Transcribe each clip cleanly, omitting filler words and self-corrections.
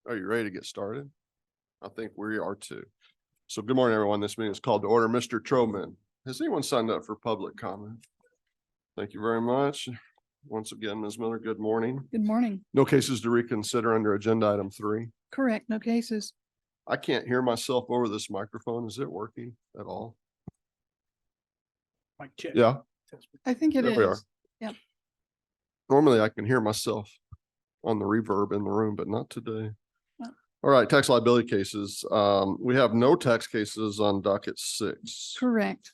Are you ready to get started? I think we are too. So good morning, everyone. This meeting is called to order. Mr. Troman, has anyone signed up for public comment? Thank you very much. Once again, Ms. Miller, good morning. Good morning. No cases to reconsider under agenda item 3. Correct. No cases. I can't hear myself over this microphone. Is it working at all? Mic check. Yeah, I think it there we are. is. Yep. Normally I can hear myself on the reverb in the room, but not today. Oh. All right, tax liability cases. We have no tax cases on docket 6. Correct.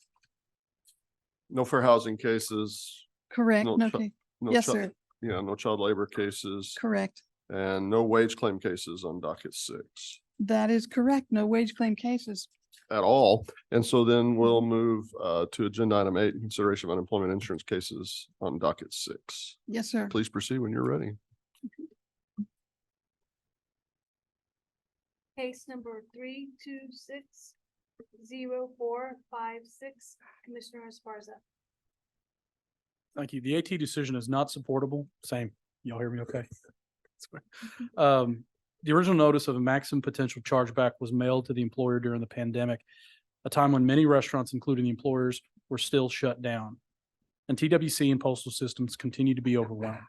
No fair housing cases. Correct. No No chi- case. No Yes, chi- sir. Yeah, no child labor cases Correct. and no wage claim cases on docket 6 That is correct. No wage claim cases. at all. And so then we'll move to agenda item 8, consideration of unemployment insurance cases on docket 6. Yes, sir. Please proceed when you're ready. Case number 3260456, Commissioner Esparza. Thank you. The AT decision is not supportable. Same. Y'all hear me okay? The original notice of a maximum potential chargeback was mailed to the employer during the pandemic, a time when many restaurants, including the employers, were still shut down. And TWC and postal systems continue to be overwhelmed.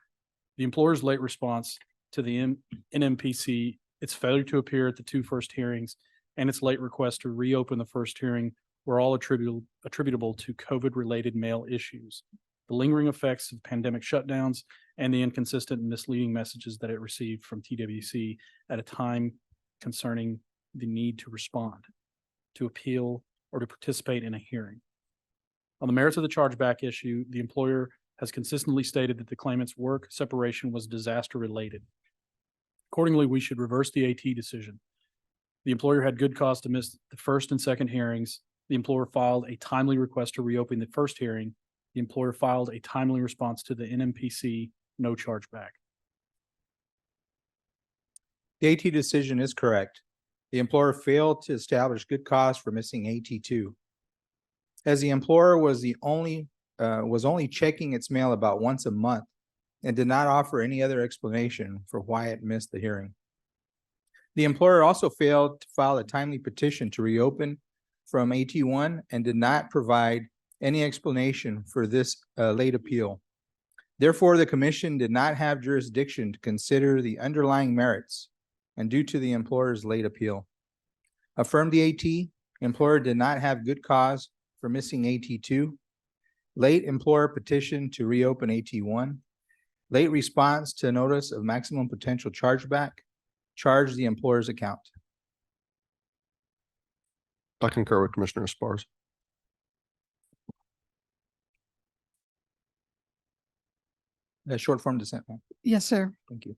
The employer's late response to the NMPC, its failure to appear at the 2 first hearings, and its late request to reopen the first hearing were all attributable to COVID-related mail issues, the lingering effects of pandemic shutdowns, and the inconsistent and misleading messages that it received from TWC at a time concerning the need to respond, to appeal, or to participate in a hearing. On the merits of the chargeback issue, the employer has consistently stated that the claimant's work separation was disaster-related. Accordingly, we should reverse the AT decision. The employer had good cause to miss the first and second hearings. The employer filed a timely request to reopen the first hearing. The employer filed a timely response to the NMPC, no chargeback. The AT decision is correct. The employer failed to establish good cause for missing AT2. As the employer was only checking its mail about once a month and did not offer any other explanation for why it missed the hearing. The employer also failed to file a timely petition to reopen from AT1 and did not provide any explanation for this late appeal. Therefore, the commission did not have jurisdiction to consider the underlying merits and due to the employer's late appeal. Affirmed the AT, employer did not have good cause for missing AT2, late employer petition to reopen AT1, late response to notice of maximum potential chargeback, charged the employer's account. I concur with Commissioner Esparza. The short form dissent, ma'am. Yes, sir. Thank you.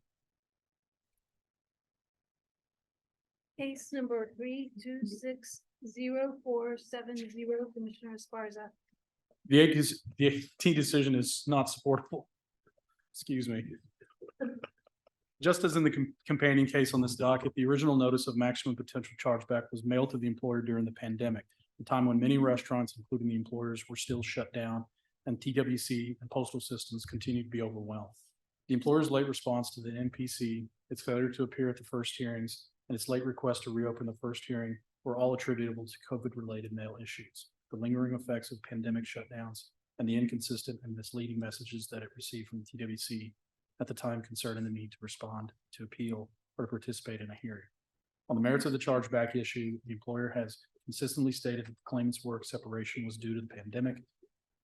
Case number 3260470, Commissioner Esparza. The AT decision is not supportable. Excuse me. Just as in the companion case on this docket, the original notice of maximum potential chargeback was mailed to the employer during the pandemic, a time when many restaurants, including the employers, were still shut down, and TWC and postal systems continue to be overwhelmed. The employer's late response to the NPC, its failure to appear at the first hearings, and its late request to reopen the first hearing were all attributable to COVID-related mail issues, the lingering effects of pandemic shutdowns, and the inconsistent and misleading messages that it received from TWC at the time concerning the need to respond, to appeal, or to participate in a hearing. On the merits of the chargeback issue, the employer has consistently stated that the claimant's work separation was due to the pandemic.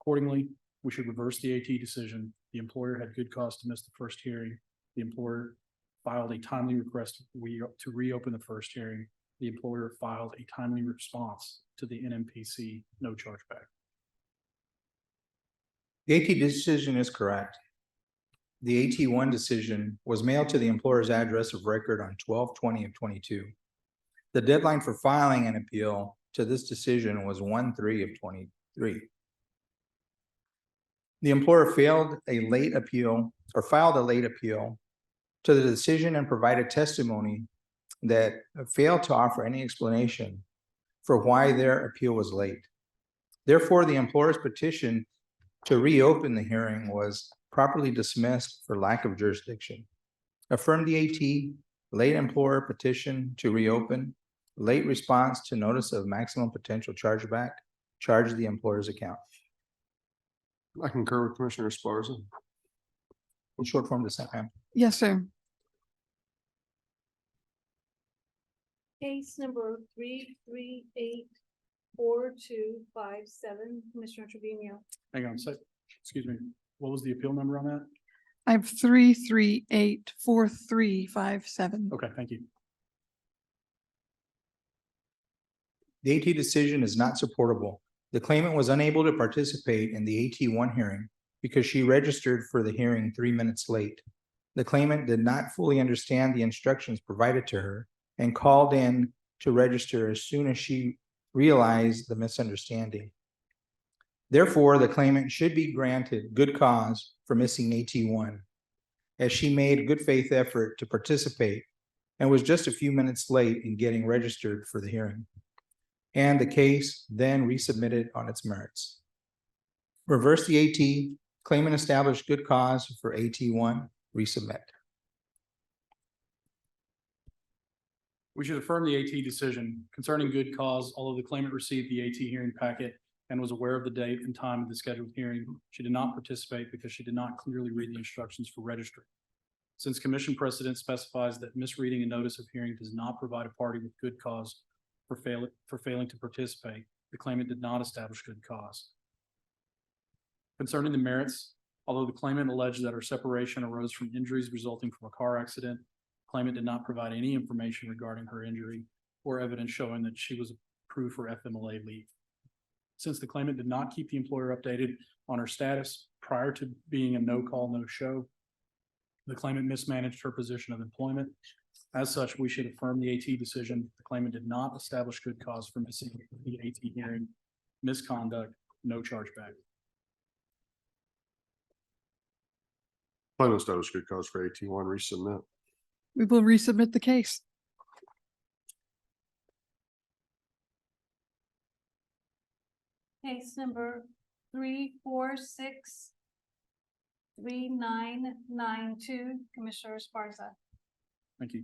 Accordingly, we should reverse the AT decision. The employer had good cause to miss the first hearing. The employer filed a timely request to reopen the first hearing. The employer filed a timely response to the NMPC, no chargeback. The AT decision is correct. The AT1 decision was mailed to the employer's address of record on 12/20 of 22. The deadline for filing an appeal to this decision was 1/3 of 23. The employer filed a late appeal to the decision and provided testimony that failed to offer any explanation for why their appeal was late. Therefore, the employer's petition to reopen the hearing was properly dismissed for lack of jurisdiction. Affirmed the AT, late employer petition to reopen, late response to notice of maximum potential chargeback, charge the employer's account. I concur with Commissioner Esparza. In short form, the same, ma'am. Yes, sir. Case number 3384257, Commissioner Trevino. Hang on a sec. Excuse me. What was the appeal number on that? I have 3384357. Okay, thank you. The AT decision is not supportable. The claimant was unable to participate in the AT1 hearing because she registered for the hearing 3 minutes late. The claimant did not fully understand the instructions provided to her and called in to register as soon as she realized the misunderstanding. Therefore, the claimant should be granted good cause for missing AT1, as she made good faith effort to participate and was just a few minutes late in getting registered for the hearing. And the case then resubmitted on its merits. Reverse the AT, claimant established good cause for AT1, resubmit. We should affirm the AT decision concerning good cause. Although the claimant received the AT hearing packet and was aware of the date and time of the scheduled hearing, she did not participate because she did not clearly read the instructions for registering. Since commission precedent specifies that misreading a notice of hearing does not provide a party with good cause for failing to participate, the claimant did not establish good cause. Concerning the merits, although the claimant alleged that her separation arose from injuries resulting from a car accident, claimant did not provide any information regarding her injury or evidence showing that she was approved for FMLA leave. Since the claimant did not keep the employer updated on her status prior to being a no-call, no-show, the claimant mismanaged her position of employment. As such, we should affirm the AT decision. The claimant did not establish good cause for missing the AT hearing, misconduct, no chargeback. Claimant established good cause for AT1, resubmit. We will resubmit the case. Case number 3463992, Commissioner Esparza. Thank you.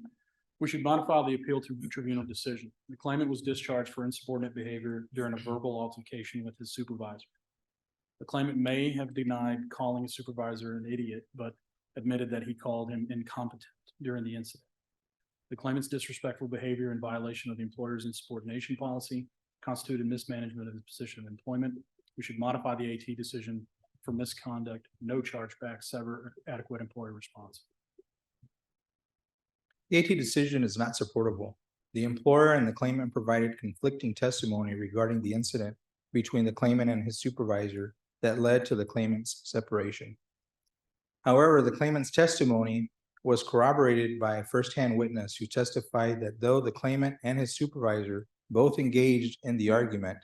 We should modify the appeal to tribunal decision. The claimant was discharged for insubordinate behavior during a verbal altercation with his supervisor. The claimant may have denied calling a supervisor an idiot, but admitted that he called him incompetent during the incident. The claimant's disrespectful behavior in violation of the employer's insubordination policy constituted mismanagement of his position of employment. We should modify the AT decision for misconduct, no chargeback, sever adequate employer response. The AT decision is not supportable. The employer and the claimant provided conflicting testimony regarding the incident between the claimant and his supervisor that led to the claimant's separation. However, the claimant's testimony was corroborated by a firsthand witness who testified that though the claimant and his supervisor both engaged in the argument,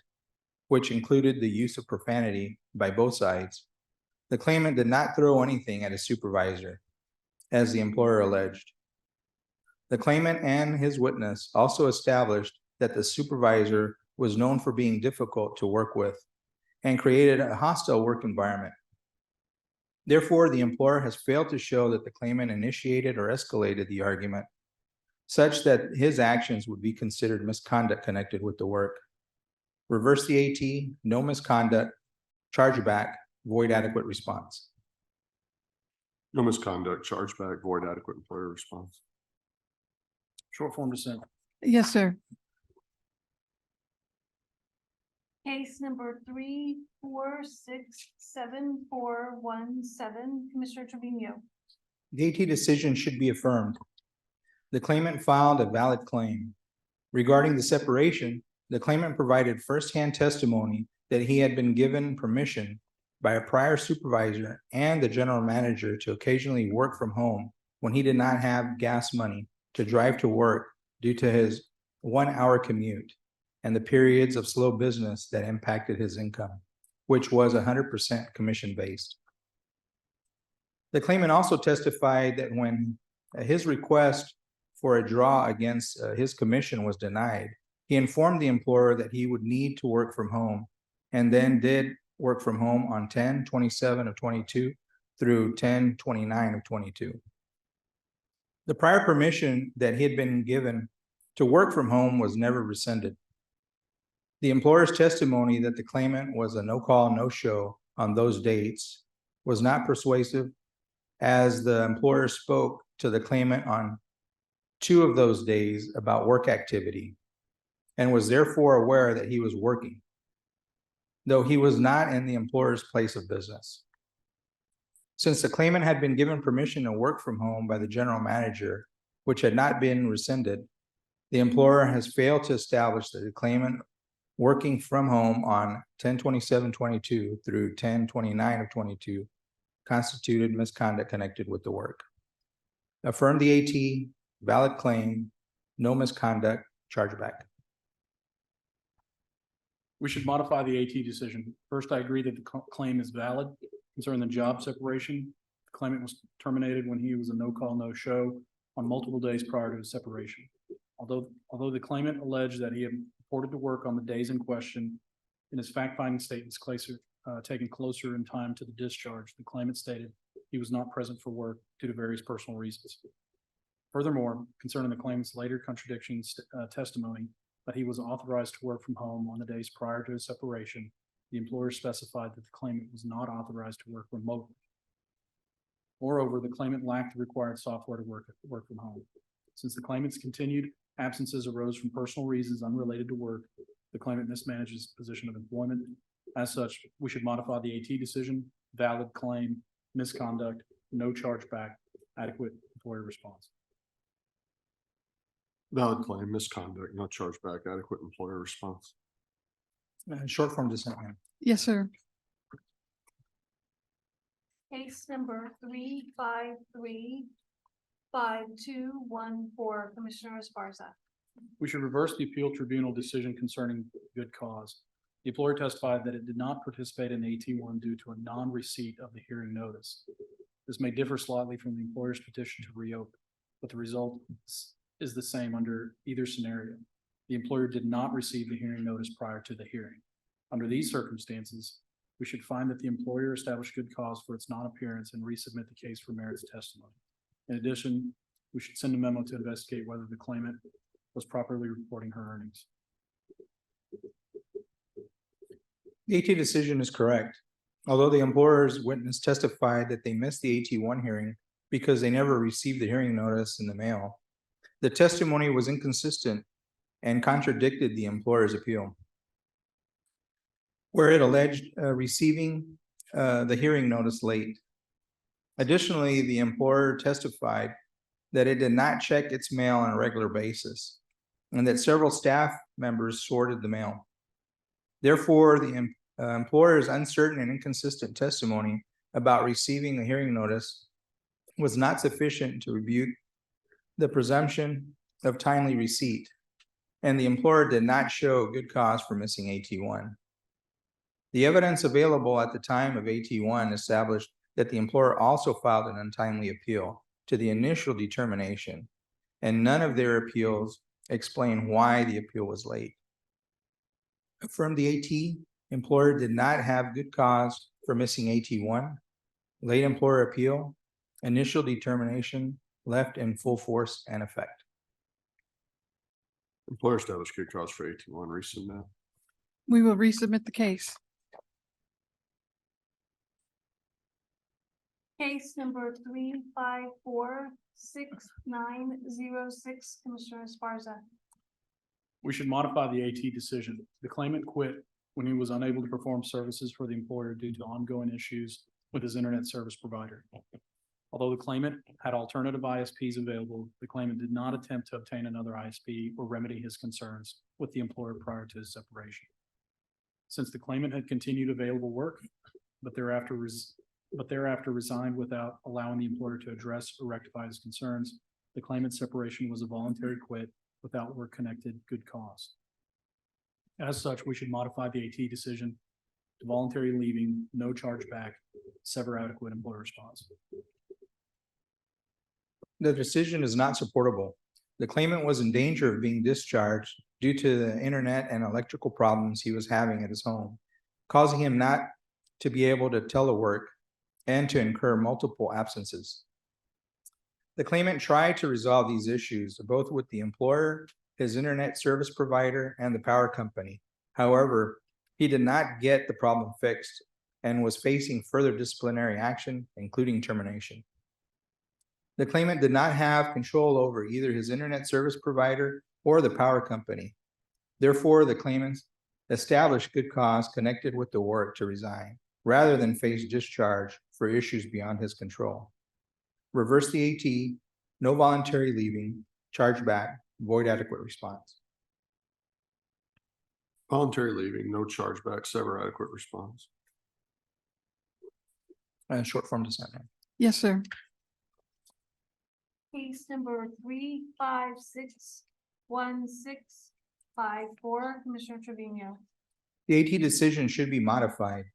which included the use of profanity by both sides, the claimant did not throw anything at his supervisor, as the employer alleged. The claimant and his witness also established that the supervisor was known for being difficult to work with and created a hostile work environment. Therefore, the employer has failed to show that the claimant initiated or escalated the argument such that his actions would be considered misconduct connected with the work. Reverse the AT, no misconduct, chargeback, void adequate response. No misconduct, chargeback, void adequate employer response. Short form dissent. Yes, sir. Case number 3467417, Commissioner Trevino. The AT decision should be affirmed. The claimant filed a valid claim. Regarding the separation, the claimant provided firsthand testimony that he had been given permission by a prior supervisor and the general manager to occasionally work from home when he did not have gas money to drive to work due to his 1 hour commute and the periods of slow business that impacted his income, which was 100% commission-based. The claimant also testified that when his request for a draw against his commission was denied, he informed the employer that he would need to work from home and then did work from home on 10/27 of 22 through 10/29 of 22. The prior permission that he had been given to work from home was never rescinded. The employer's testimony that the claimant was a no-call, no-show on those dates was not persuasive, as the employer spoke to the claimant on 2 of those days about work activity and was therefore aware that he was working, though he was not in the employer's place of business. Since the claimant had been given permission to work from home by the general manager, which had not been rescinded, the employer has failed to establish that the claimant working from home on 10/27/22 through 10/29/22 constituted misconduct connected with the work. Affirm the AT, valid claim, no misconduct, chargeback. We should modify the AT decision. First, I agree that the claim is valid concerning the job separation. The claimant was terminated when he was a no-call, no-show on multiple days prior to his separation. Although the claimant alleged that he had reported to work on the days in question, in his fact-finding statements taken closer in time to the discharge, the claimant stated he was not present for work due to various personal reasons. Furthermore, concerning the claimant's later contradictions testimony that he was authorized to work from home on the days prior to his separation, the employer specified that the claimant was not authorized to work remotely. Moreover, the claimant lacked the required software to work from home. Since the claimant's continued absences arose from personal reasons unrelated to work, the claimant mismanaged his position of employment. As such, we should modify the AT decision, valid claim, misconduct, no chargeback, adequate employer response. Valid claim, misconduct, no chargeback, adequate employer response. Short form dissent, ma'am. Yes, sir. Case number 3535214, Commissioner Esparza. We should reverse the appeal tribunal decision concerning good cause. The employer testified that it did not participate in AT1 due to a non-receipt of the hearing notice. This may differ slightly from the employer's petition to reopen, but the result is the same under either scenario. The employer did not receive the hearing notice prior to the hearing. Under these circumstances, we should find that the employer established good cause for its non-appearance and resubmit the case for merits testimony. In addition, we should send a memo to investigate whether the claimant was properly reporting her earnings. The AT decision is correct. Although the employer's witness testified that they missed the AT1 hearing because they never received the hearing notice in the mail, the testimony was inconsistent and contradicted the employer's appeal, where it alleged receiving the hearing notice late. Additionally, the employer testified that it did not check its mail on a regular basis and that several staff members sorted the mail. Therefore, the employer's uncertain and inconsistent testimony about receiving the hearing notice was not sufficient to rebuke the presumption of timely receipt, and the employer did not show good cause for missing AT1. The evidence available at the time of AT1 established that the employer also filed an untimely appeal to the initial determination, and none of their appeals explain why the appeal was late. Affirm the AT, employer did not have good cause for missing AT1, late employer appeal, initial determination left in full force and effect. Employer established good cause for AT1, resubmit. We will resubmit the case. Case number 3546906, Commissioner Esparza. We should modify the AT decision. The claimant quit when he was unable to perform services for the employer due to ongoing issues with his internet service provider. Although the claimant had alternative ISPs available, the claimant did not attempt to obtain another ISP or remedy his concerns with the employer prior to his separation. Since the claimant had continued available work, but thereafter resigned without allowing the employer to address or rectify his concerns, the claimant's separation was a voluntary quit without work-connected good cause. As such, we should modify the AT decision to voluntary leaving, no chargeback, sever adequate employer response. The decision is not supportable. The claimant was in danger of being discharged due to the internet and electrical problems he was having at his home, causing him not to be able to telework and to incur multiple absences. The claimant tried to resolve these issues both with the employer, his internet service provider, and the power company. However, he did not get the problem fixed and was facing further disciplinary action, including termination. The claimant did not have control over either his internet service provider or the power company. Therefore, the claimant established good cause connected with the work to resign, rather than face discharge for issues beyond his control. Reverse the AT, no voluntary leaving, chargeback, void adequate response. Voluntary leaving, no chargeback, sever adequate response. Short form dissent. Yes, sir. Case number 3561654, Commissioner Trevino. The AT decision should be modified.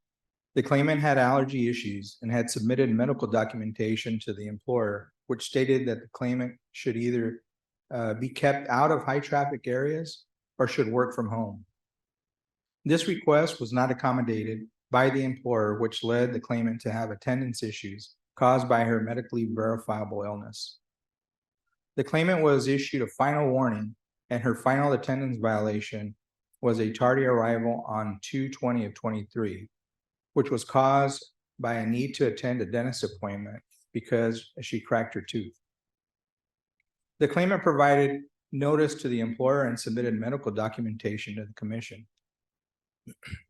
The claimant had allergy issues and had submitted medical documentation to the employer, which stated that the claimant should either be kept out of high traffic areas or should work from home. This request was not accommodated by the employer, which led the claimant to have attendance issues caused by her medically verifiable illness. The claimant was issued a final warning, and her final attendance violation was a tardy arrival on 2/20/23, which was caused by a need to attend a dentist appointment because she cracked her tooth. The claimant provided notice to the employer and submitted medical documentation to the commission.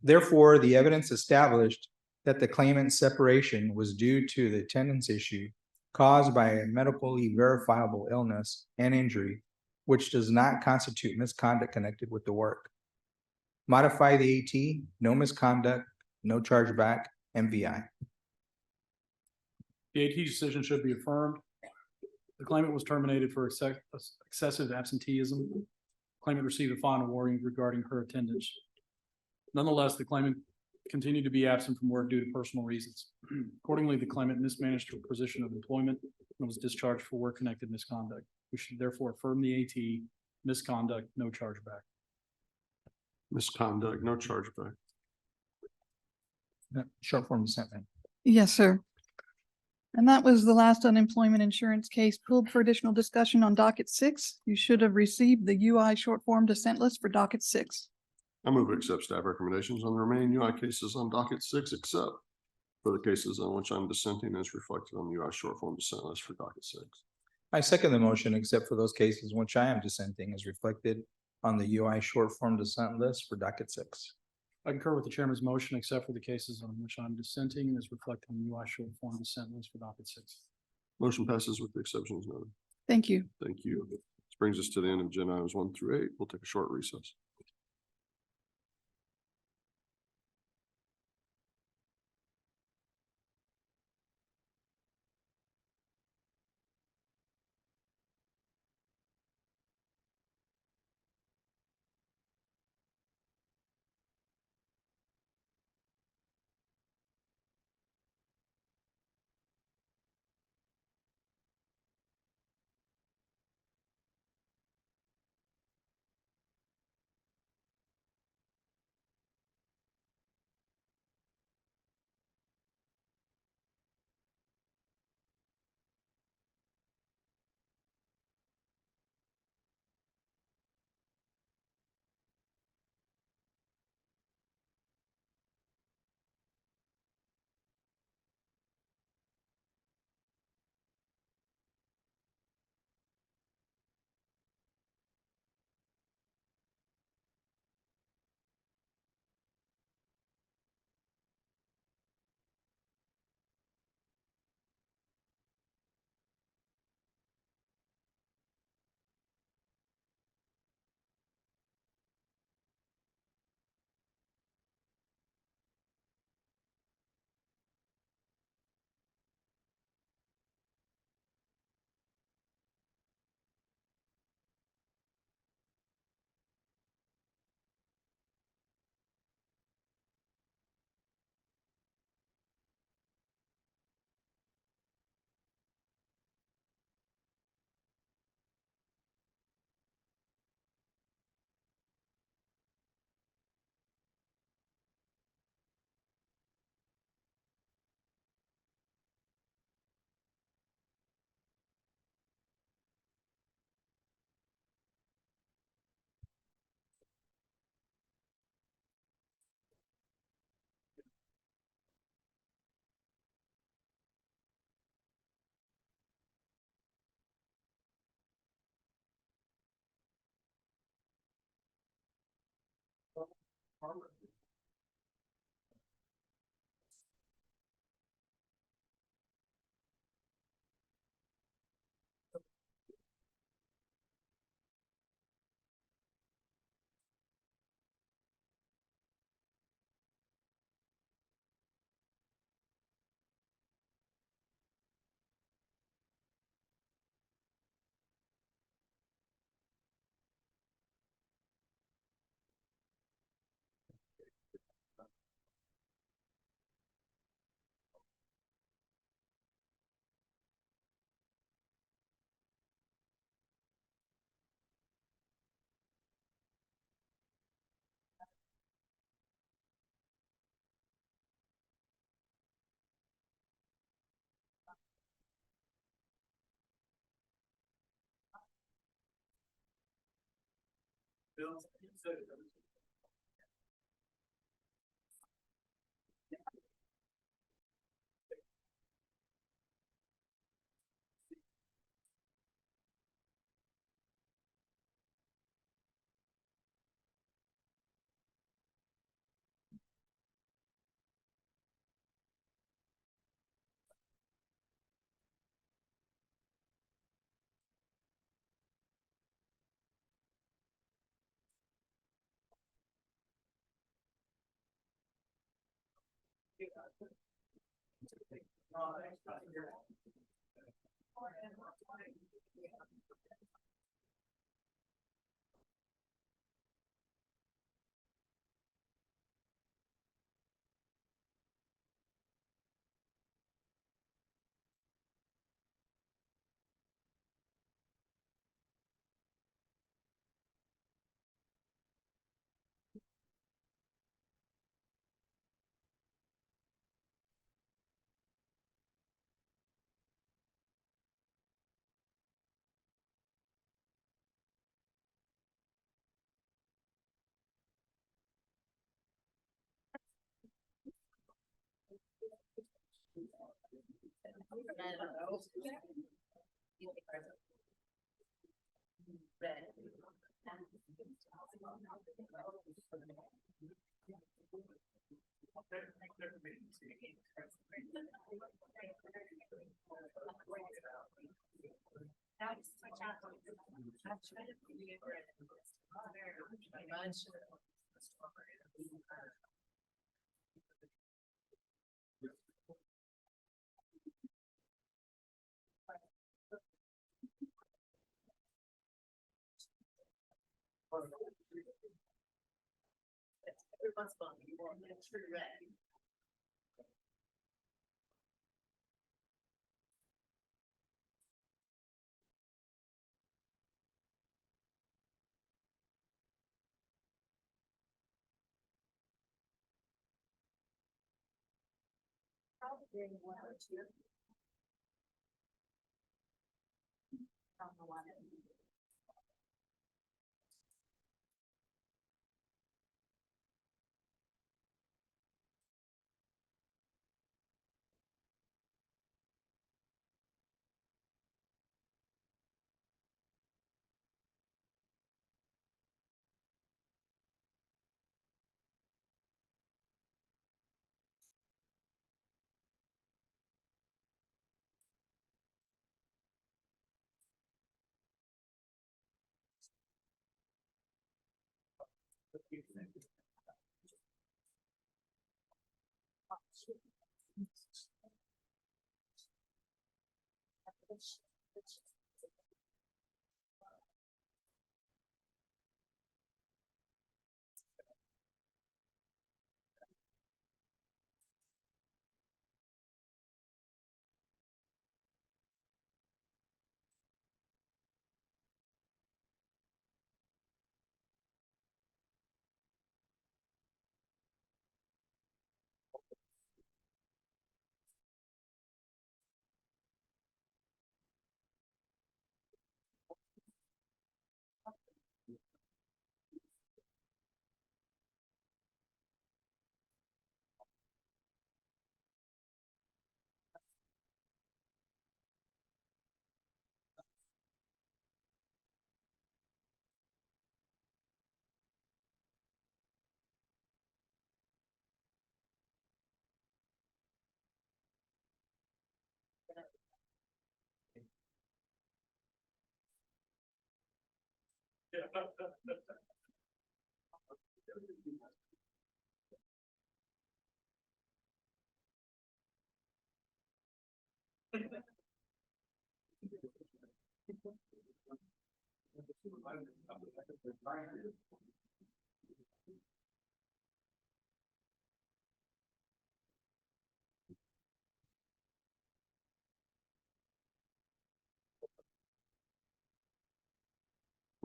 Therefore, the evidence established that the claimant's separation was due to the attendance issue caused by a medically verifiable illness and injury, which does not constitute misconduct connected with the work. Modify the AT, no misconduct, no chargeback, MVI. The AT decision should be affirmed. The claimant was terminated for excessive absenteeism. Claimant received a final warning regarding her attendance. Nonetheless, the claimant continued to be absent from work due to personal reasons. Accordingly, the claimant mismanaged her position of employment and was discharged for work-connected misconduct. We should therefore affirm the AT, misconduct, no chargeback. Misconduct, no chargeback. Short form dissent. Yes, sir. And that was the last unemployment insurance case pulled for additional discussion on docket 6. You should have received the UI short form dissent list for docket 6. I move to accept staff recommendations on the remaining UI cases on docket 6, except for the cases on which I'm dissenting as reflected on the UI short form dissent list for docket 6. I second the motion, except for those cases in which I am dissenting as reflected on the UI short form dissent list for docket 6. I concur with the chairman's motion, except for the cases on which I'm dissenting as reflected in the UI short form dissent list for docket 6. Motion passes with the exceptions noted. Thank you. Thank you. This brings us to the end of agenda items 1 through 8. We'll take a short recess.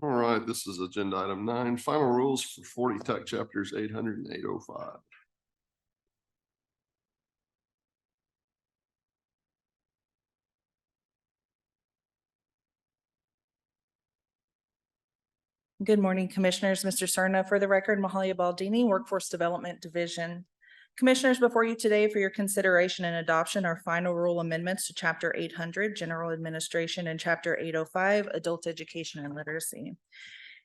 All right, this is agenda item 9, final rules for 40 Tech chapters 800 and 805. Good morning, Commissioners. Mr. Serna, for the record, Mahalia Baldini, Workforce Development Division. Commissioners, before you today for your consideration and adoption are final rule amendments to Chapter 800, General Administration, and Chapter 805, Adult Education and Literacy.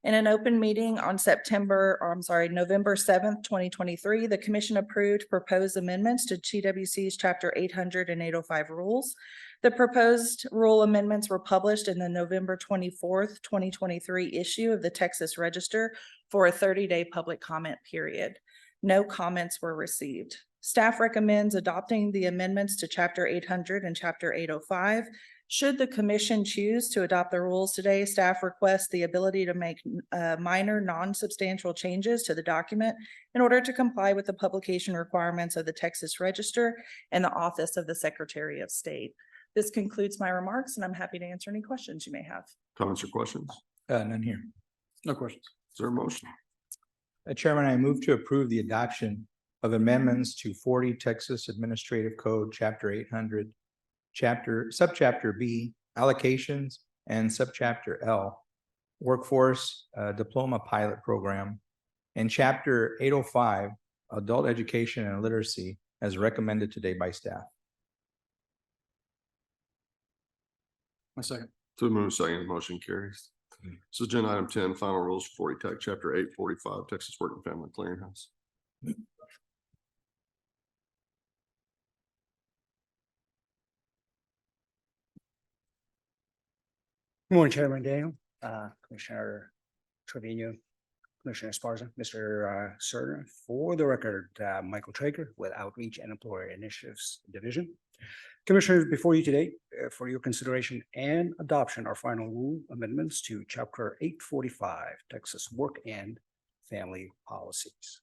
In an open meeting on November 7th, 2023, the Commission approved proposed amendments to TWC's Chapter 800 and 805 rules. The proposed rule amendments were published in the November 24th, 2023 issue of the Texas Register for a 30-day public comment period. No comments were received. Staff recommends adopting the amendments to Chapter 800 and Chapter 805. Should the Commission choose to adopt the rules today, staff requests the ability to make minor, non-substantial changes to the document in order to comply with the publication requirements of the Texas Register and the Office of the Secretary of State. This concludes my remarks, and I'm happy to answer any questions you may have. Comments or questions? None here. No questions. Is there a motion? Chairman, I move to approve the adoption of amendments to 40 Texas Administrative Code, Chapter 800, Subchapter B, Allocations, and Subchapter L, Workforce Diploma Pilot Program, and Chapter 805, Adult Education and Literacy, as recommended today by staff. My second. To move second, motion carries. So agenda item 10, final rules for 40 Tech chapter 845, Texas Work and Family Clearinghouse. Good morning, Chairman Daniel, Commissioner Trevino, Commissioner Esparza, Mr. Serna. For the record, Michael Traeger with Outreach and Employer Initiatives Division. Commissioners, before you today, for your consideration and adoption are final rule amendments to Chapter 845, Texas Work and Family Policies.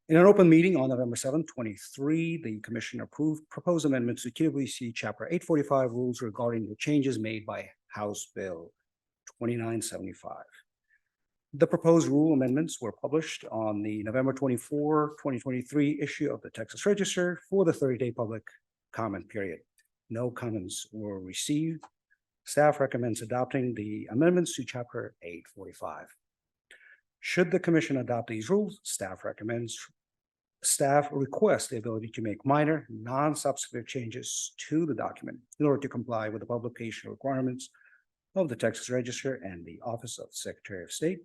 In an open meeting on November 7th, 23, the Commission approved proposed amendments to TWC Chapter 845 rules regarding the changes made by House Bill 2975. The proposed rule amendments were published on the November 24, 2023 issue of the Texas Register for the 30-day public comment period. No comments were received. Staff recommends adopting the amendments to Chapter 845. Should the Commission adopt these rules, staff requests the ability to make minor, non-substantive changes to the document in order to comply with the publication requirements of the Texas Register and the Office of Secretary of State.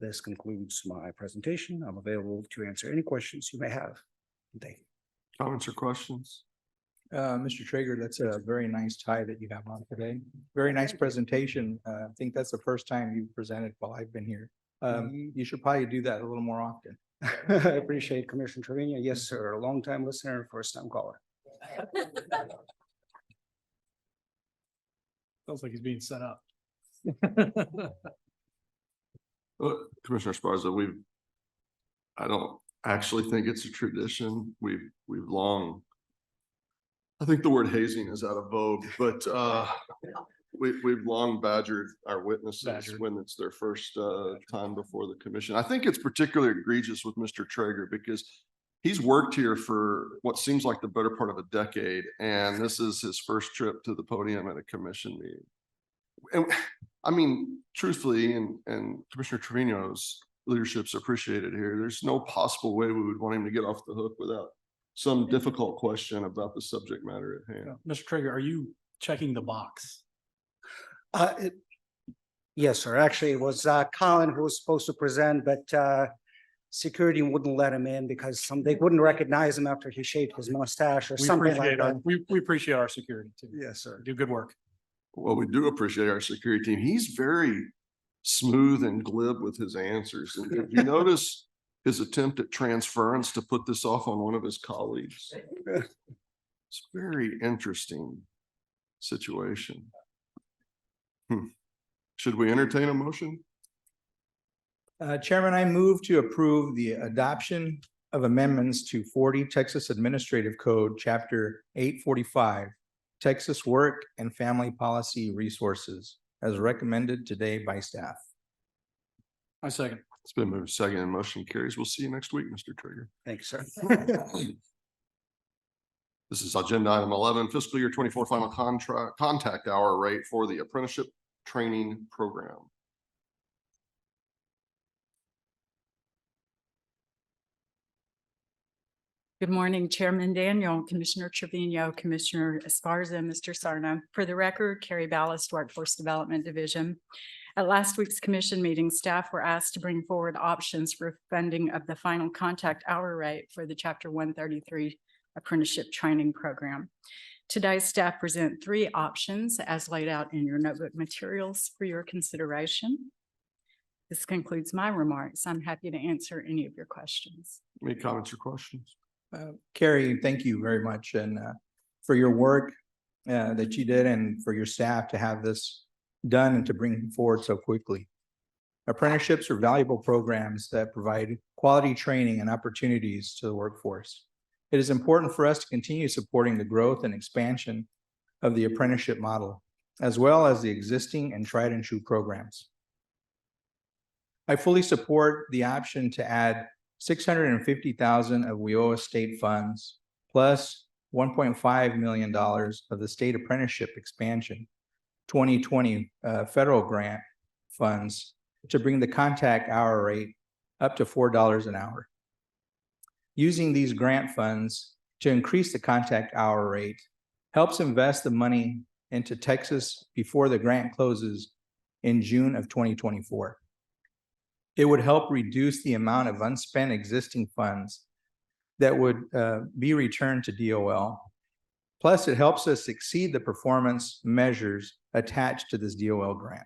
This concludes my presentation. I'm available to answer any questions you may have. Thank you. Comments or questions? Mr. Traeger, that's a very nice tie that you have on today. Very nice presentation. I think that's the first time you've presented while I've been here. You should probably do that a little more often. I appreciate Commissioner Trevino. Yes, sir. A longtime listener, first time caller. Sounds like he's being set up. Commissioner Esparza, I don't actually think it's a tradition. We've long, I think the word hazing is out of vogue, but we've long badgered our witnesses when it's their first time before the commission. I think it's particularly egregious with Mr. Traeger because he's worked here for what seems like the better part of a decade, and this is his first trip to the podium at a commission meeting. And I mean, truthfully, and Commissioner Trevino's leadership's appreciated here. There's no possible way we would want him to get off the hook without some difficult question about the subject matter at hand. Mr. Traeger, are you checking the box? Yes, sir. Actually, it was Colin who was supposed to present, but security wouldn't let him in because they wouldn't recognize him after he shaved his mustache or something like that. We appreciate our security too. Yes, sir. Do good work. Well, we do appreciate our security team. He's very smooth and glib with his answers. And did you notice his attempt at transference to put this off on one of his colleagues? It's a very interesting situation. Should we entertain a motion? Chairman, I move to approve the adoption of amendments to 40 Texas Administrative Code, Chapter 845, Texas Work and Family Policy Resources, as recommended today by staff. I second. It's been moved second and motion carries. We'll see you next week, Mr. Trigger. Thanks, sir. This is agenda item 11, fiscal year 24 final contact hour rate for the apprenticeship training program. Good morning, Chairman Daniel, Commissioner Trevino, Commissioner Esparza, Mr. Sarna. For the record, Carrie Ballast, Workforce Development Division. At last week's commission meeting, staff were asked to bring forward options for funding of the final contact hour rate for the Chapter 133 apprenticeship training program. Today, staff present three options as laid out in your notebook materials for your consideration. This concludes my remarks. I'm happy to answer any of your questions. Any comments or questions? Carrie, thank you very much and for your work that you did and for your staff to have this done and to bring forward so quickly. Apprenticeships are valuable programs that provide quality training and opportunities to the workforce. It is important for us to continue supporting the growth and expansion of the apprenticeship model, as well as the existing and tried and true programs. I fully support the option to add $650,000 of WIOA state funds plus $1.5 million of the state apprenticeship expansion 2020 federal grant funds to bring the contact hour rate up to $4 an hour. Using these grant funds to increase the contact hour rate helps invest the money into Texas before the grant closes in June of 2024. It would help reduce the amount of unspent existing funds that would be returned to DOL. Plus, it helps us exceed the performance measures attached to this DOL grant.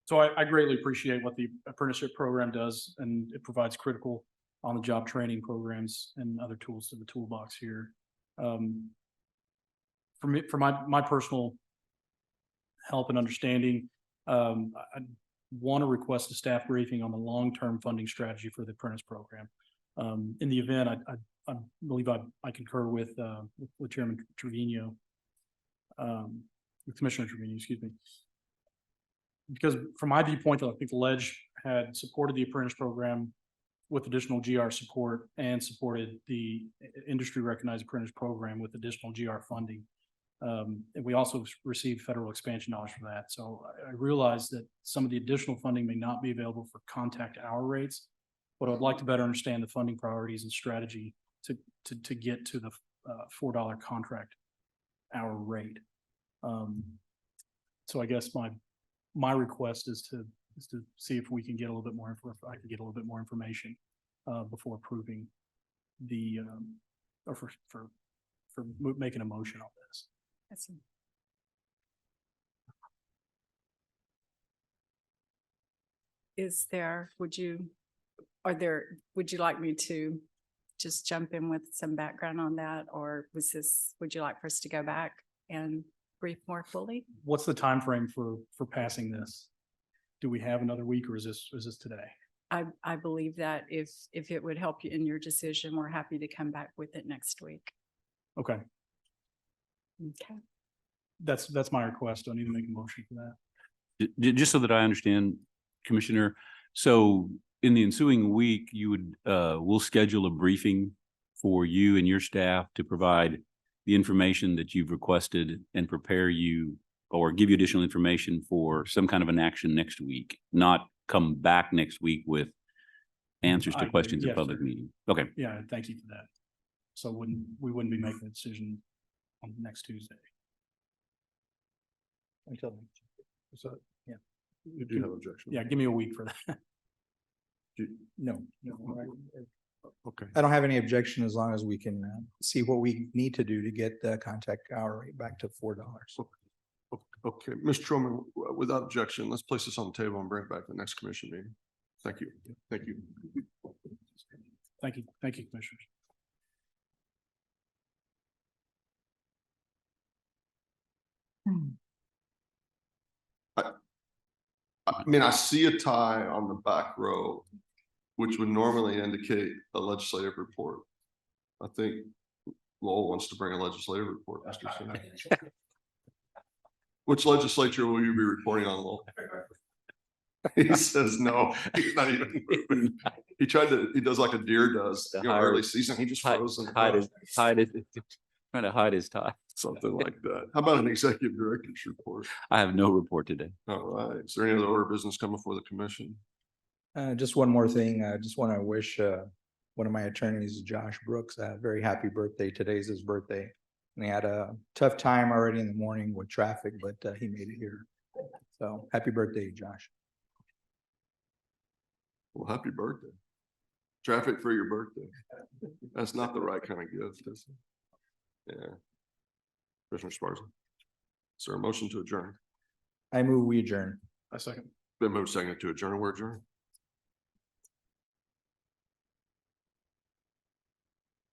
So I greatly appreciate what the apprenticeship program does, and it provides critical on-the-job training programs and other tools to the toolbox here. For me, for my personal help and understanding, I want to request a staff briefing on the long-term funding strategy for the apprentice program. In the event, I believe I concur with Chairman Trevino, with Commissioner Trevino, excuse me. Because from my viewpoint, I think the Ledge had supported the apprentice program with additional GR support and supported the industry recognized apprentice program with additional GR funding. And we also received federal expansion dollars for that. So I realize that some of the additional funding may not be available for contact hour rates, but I'd like to better understand the funding priorities and strategy to get to the $4 contract hour rate. So I guess my request is to see if we can get a little bit more, I can get a little bit more information before approving the or for making a motion on this. Would you like me to just jump in with some background on that? Or would you like for us to go back and brief more fully? What's the time frame for passing this? Do we have another week, or is this today? I believe that if it would help you in your decision, we're happy to come back with it next week. Okay, Okay. that's my request. I need to make a motion for that. Just so that I understand, Commissioner, so in the ensuing week, you would, we'll schedule a briefing for you and your staff to provide the information that you've requested and prepare you or give you additional information for some kind of an action next week, not come back next week with answers to questions at yes, public sir. meeting. Okay. Yeah, thank you for that. So we wouldn't be making a decision on next Tuesday. Until, So, yeah, You do have objection? yeah, give me a week for that. no. Okay. I don't have any objection as long as we can see what we need to do to get the contact hour rate back to $4. Okay, Mr. Truman, without objection, let's place this on the table and bring it back to the next commission meeting. Thank you. Thank you. Thank you. Thank you, Commissioners. I mean, I see a tie on the back row, which would normally indicate a legislative report. I think Lowell wants to bring a legislative report, Mr. Sinai. Which legislature will you be reporting on, Lowell? He says no, he's not even moving. He does like a deer does, The early hide- season, he just froze in the Hide brush. trying to hide his tie. Something like that. How about an executive director's report? I have no report today. All right, is there any other order of business coming before the commission? Just one more thing. I just want to wish one of my attorneys, Josh Brooks, a very happy birthday. Today's his birthday. And he had a tough time already in the morning with traffic, but he made it here. So happy birthday, Josh. Well, happy birthday. Traffic for your birthday. That's not the right kind of gift, is it? Yeah. Commissioner Sparsa. Is there a motion to adjourn? I move we adjourn. I second. Been moved second to adjourn. We're adjourned.